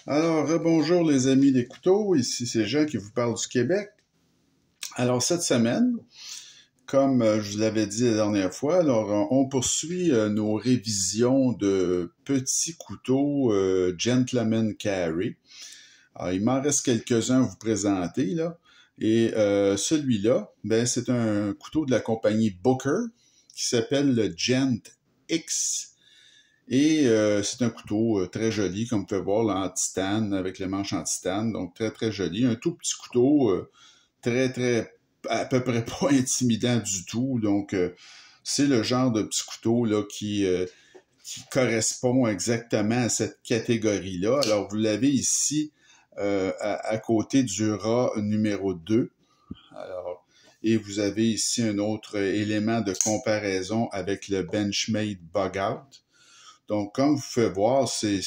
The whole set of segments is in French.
Alors, bonjour les amis des couteaux, ici c'est Jean qui vous parle du Québec. Alors, cette semaine, comme je vous l'avais dit la dernière fois, on poursuit nos révisions de petits couteaux Gentleman Carry. Alors, il m'en reste quelques-uns à vous présenter, là. Et celui-là, ben, c'est un couteau de la compagnie Booker qui s'appelle le Gent X. Et c'est un couteau très joli, comme vous pouvez voir, là, en titane, avec les manches en titane, donc très très joli. Un tout petit couteau, à peu près pas intimidant du tout. Donc c'est le genre de petit couteau là qui correspond exactement à cette catégorie-là. Alors vous l'avez ici à côté du rat numéro 2. Alors, et vous avez ici un autre élément de comparaison avec le Benchmade Bugout. Donc, comme vous pouvez voir, c'est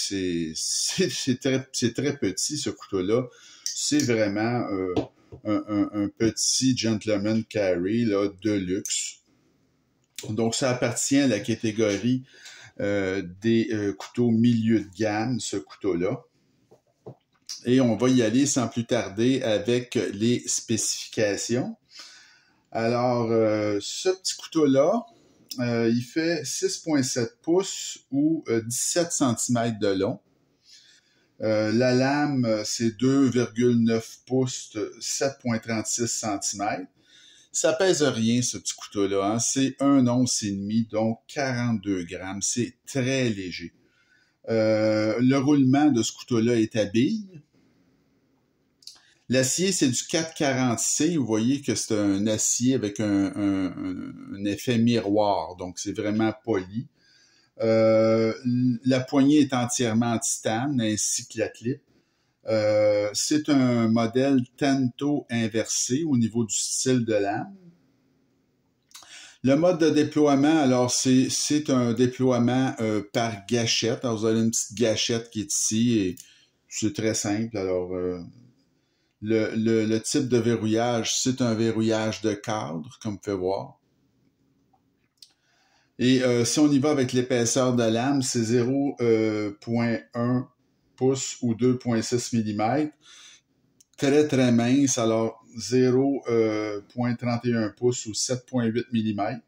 très petit, ce couteau-là. C'est vraiment un petit gentleman carry là, de luxe. Donc, ça appartient à la catégorie des couteaux milieu de gamme, ce couteau-là. Et on va y aller sans plus tarder avec les spécifications. Alors, ce petit couteau-là, il fait 6,7 pouces ou 17 cm de long. La lame, c'est 2,9 pouces, 7,36 cm. Ça pèse rien, ce petit couteau-là. Hein? C'est 1 once et demi, donc 42 grammes. C'est très léger. Le roulement de ce couteau-là est à bille. L'acier, c'est du 440C. Vous voyez que c'est un acier avec un effet miroir, donc c'est vraiment poli. La poignée est entièrement en titane, ainsi que la clip. C'est un modèle Tanto inversé au niveau du style de lame. Le mode de déploiement, alors c'est un déploiement par gâchette. Alors vous avez une petite gâchette qui est ici et c'est très simple. Alors le type de verrouillage, c'est un verrouillage de cadre, comme vous pouvez voir. Et si on y va avec l'épaisseur de lame, c'est 0,1 pouce ou 2,6 mm. Très, très mince, alors 0,31 pouces ou 7,8 mm.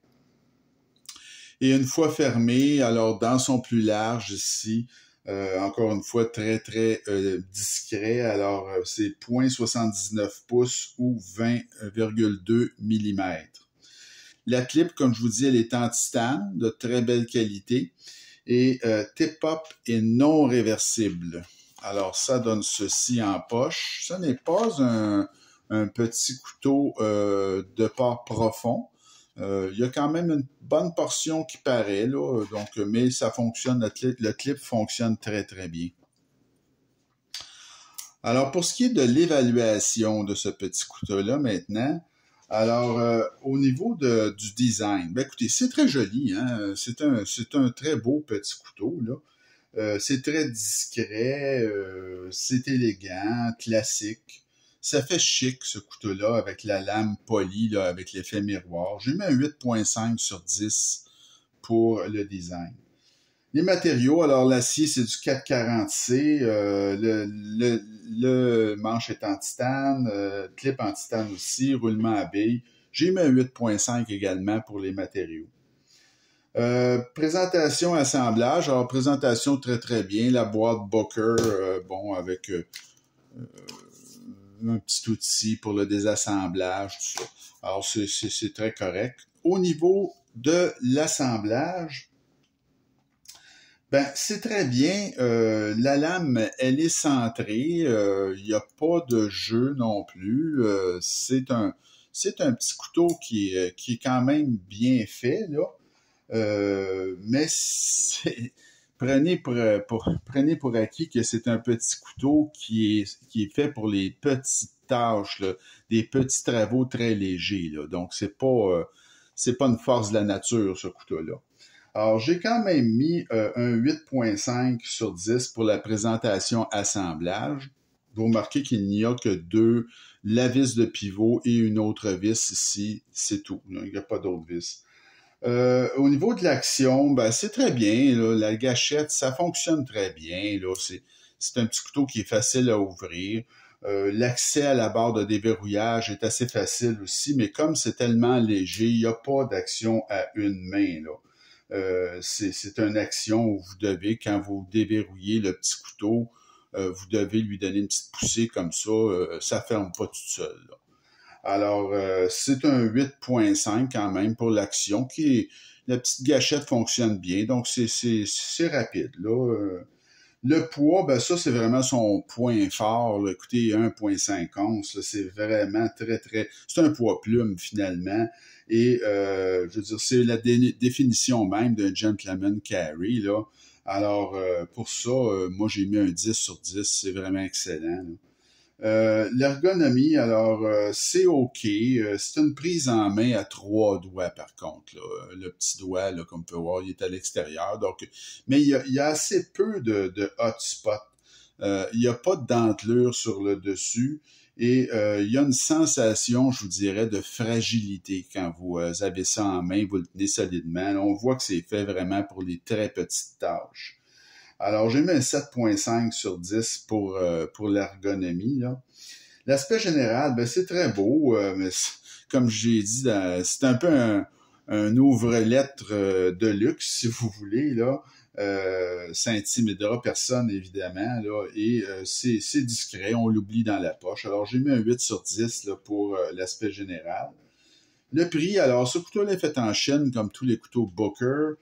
Et une fois fermé, alors dans son plus large ici, encore une fois, très, très discret. Alors, c'est 0,79 pouces ou 20,2 mm. La clip, comme je vous dis, elle est en titane, de très belle qualité. Et tip-up est non réversible. Alors, ça donne ceci en poche. Ce n'est pas un petit couteau de port profond. Il y a quand même une bonne portion qui paraît, là, donc, mais ça fonctionne, le clip fonctionne très, très bien. Alors, pour ce qui est de l'évaluation de ce petit couteau-là maintenant, alors, au niveau du design, ben écoutez, c'est très joli, hein? C'est un très beau petit couteau, là. C'est très discret, c'est élégant, classique. Ça fait chic, ce couteau-là, avec la lame polie, là, avec l'effet miroir. J'ai mis un 8,5 sur 10 pour le design. Les matériaux, alors l'acier, c'est du 440C, le manche est en titane, clip en titane aussi, roulement à billes. J'ai mis un 8,5 également pour les matériaux. Présentation, assemblage. Alors, présentation très, très bien. La boîte Booker, bon, avec un petit outil pour le désassemblage, tout ça. Alors, c'est très correct. Au niveau de l'assemblage, ben, c'est très bien. La lame, elle est centrée. Il n'y a pas de jeu non plus. C'est un petit couteau qui est quand même bien fait, là. Mais prenez pour acquis que c'est un petit couteau qui est fait pour les petites tâches, là, des petits travaux très légers, là. Donc c'est pas une force de la nature, ce couteau-là. Alors, j'ai quand même mis un 8,5 sur 10 pour la présentation assemblage. Vous remarquez qu'il n'y a que la vis de pivot et une autre vis ici, c'est tout. Il n'y a pas d'autre vis. Au niveau de l'action, ben, c'est très bien. Là, la gâchette, ça fonctionne très bien. Là, C'est un petit couteau qui est facile à ouvrir. L'accès à la barre de déverrouillage est assez facile aussi, mais comme c'est tellement léger, il n'y a pas d'action à une main, là. C'est une action où vous devez, quand vous déverrouillez le petit couteau, vous devez lui donner une petite poussée comme ça ferme pas tout seul, là. Alors, c'est un 8.5 quand même pour l'action, la petite gâchette fonctionne bien, donc c'est rapide, là. Le poids, ben ça, c'est vraiment son point fort, là. Écoutez, 1.5 onces, là, c'est vraiment c'est un poids plume, finalement. Et, je veux dire, c'est la définition même d'un gentleman carry, là. Alors, pour ça, moi, j'ai mis un 10 sur 10. C'est vraiment excellent, là. L'ergonomie, alors, c'est OK. C'est une prise en main à 3 doigts, par contre, là. Le petit doigt, là, comme on peut voir, il est à l'extérieur. Donc, mais il y a assez peu de hotspot. Il n'y a pas de dentelure sur le dessus. Et il y a une sensation, je vous dirais, de fragilité quand vous avez ça en main, vous le tenez solidement. Là, on voit que c'est fait vraiment pour les très petites tâches. Alors, j'ai mis un 7.5 sur 10 pour l'ergonomie, là. L'aspect général, ben, c'est très beau, mais comme j'ai dit, c'est un peu un ouvre-lettre de luxe, si vous voulez, là. Ça intimidera personne, évidemment, là, et c'est discret, on l'oublie dans la poche. Alors, j'ai mis un 8 sur 10 là, pour l'aspect général. Le prix, alors, ce couteau-là est fait en Chine, comme tous les couteaux Booker.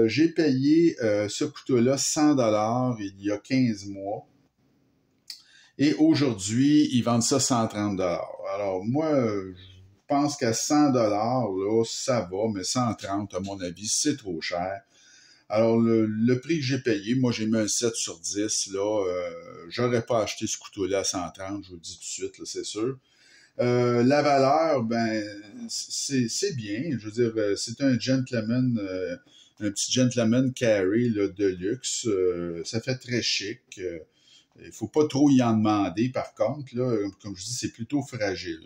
J'ai payé ce couteau-là 100$ il y a 15 mois. Et aujourd'hui, ils vendent ça 130$. Alors, moi, je pense qu'à 100$, là, ça va, mais 130$, à mon avis, c'est trop cher. Alors, le prix que j'ai payé, moi, j'ai mis un 7 sur 10, là. J'aurais pas acheté ce couteau-là à 130$, je vous le dis tout de suite, là, c'est sûr. La valeur, ben, c'est bien. Je veux dire, c'est un gentleman, un petit gentleman carry là, de luxe. Ça fait très chic. Il faut pas trop y en demander, par contre. Là, comme je dis, c'est plutôt fragile.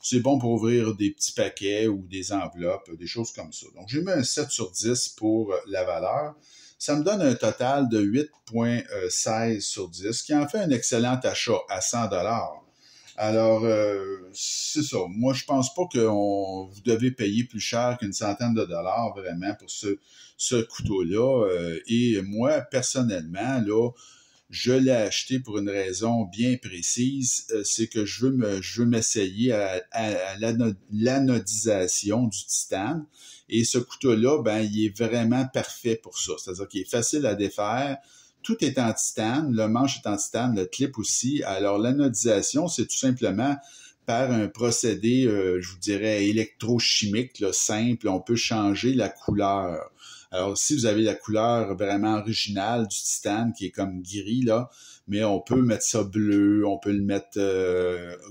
C'est bon pour ouvrir des petits paquets ou des enveloppes, des choses comme ça. Donc, j'ai mis un 7 sur 10 pour la valeur. Ça me donne un total de 8.16 sur 10, qui en fait un excellent achat à 100$. Alors, c'est ça. Moi, je pense pas que vous devez payer plus cher qu'une centaine de dollars vraiment pour ce couteau-là. Et moi, personnellement, là, je l'ai acheté pour une raison bien précise. C'est que je veux m'essayer à l'anodisation du titane. Et ce couteau-là, ben, il est vraiment parfait pour ça. C'est-à-dire qu'il est facile à défaire. Tout est en titane, le manche est en titane, le clip aussi. Alors, l'anodisation, c'est tout simplement par un procédé, je vous dirais, électrochimique, là, simple. On peut changer la couleur. Alors, si vous avez la couleur vraiment originale du titane, qui est comme gris, là, mais on peut mettre ça bleu, on peut le mettre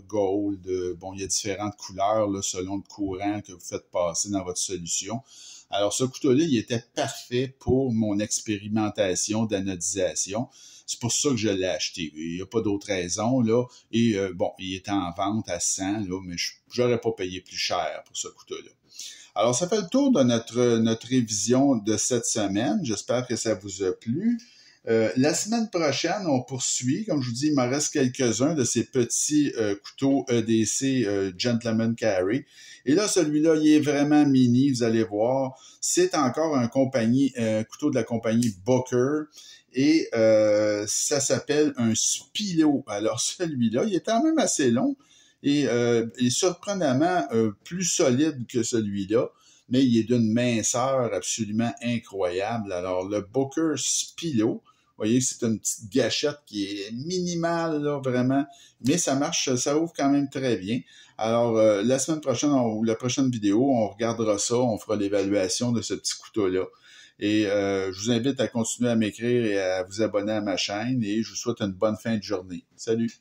gold. Bon, il y a différentes couleurs là, selon le courant que vous faites passer dans votre solution. Alors, ce couteau-là, il était parfait pour mon expérimentation d'anodisation. C'est pour ça que je l'ai acheté. Il n'y a pas d'autre raison, là. Et bon, il était en vente à 100, là, mais j'aurais pas payé plus cher pour ce couteau-là. Alors, ça fait le tour de notre révision de cette semaine. J'espère que ça vous a plu. La semaine prochaine, on poursuit. Comme je vous dis, il m'en reste quelques-uns de ces petits couteaux EDC Gentleman Carry. Et là, celui-là, il est vraiment mini, vous allez voir. C'est encore un couteau de la compagnie Booker. Et ça s'appelle un Spilo. Alors, celui-là, il est quand même assez long. Et il est surprenamment plus solide que celui-là, mais il est d'une minceur absolument incroyable. Alors, le Booker Spilo, vous voyez, c'est une petite gâchette qui est minimale, là, vraiment, mais ça marche, ça ouvre quand même très bien. Alors, la semaine prochaine, ou la prochaine vidéo, on regardera ça, on fera l'évaluation de ce petit couteau-là. Et je vous invite à continuer à m'écrire et à vous abonner à ma chaîne, et je vous souhaite une bonne fin de journée. Salut!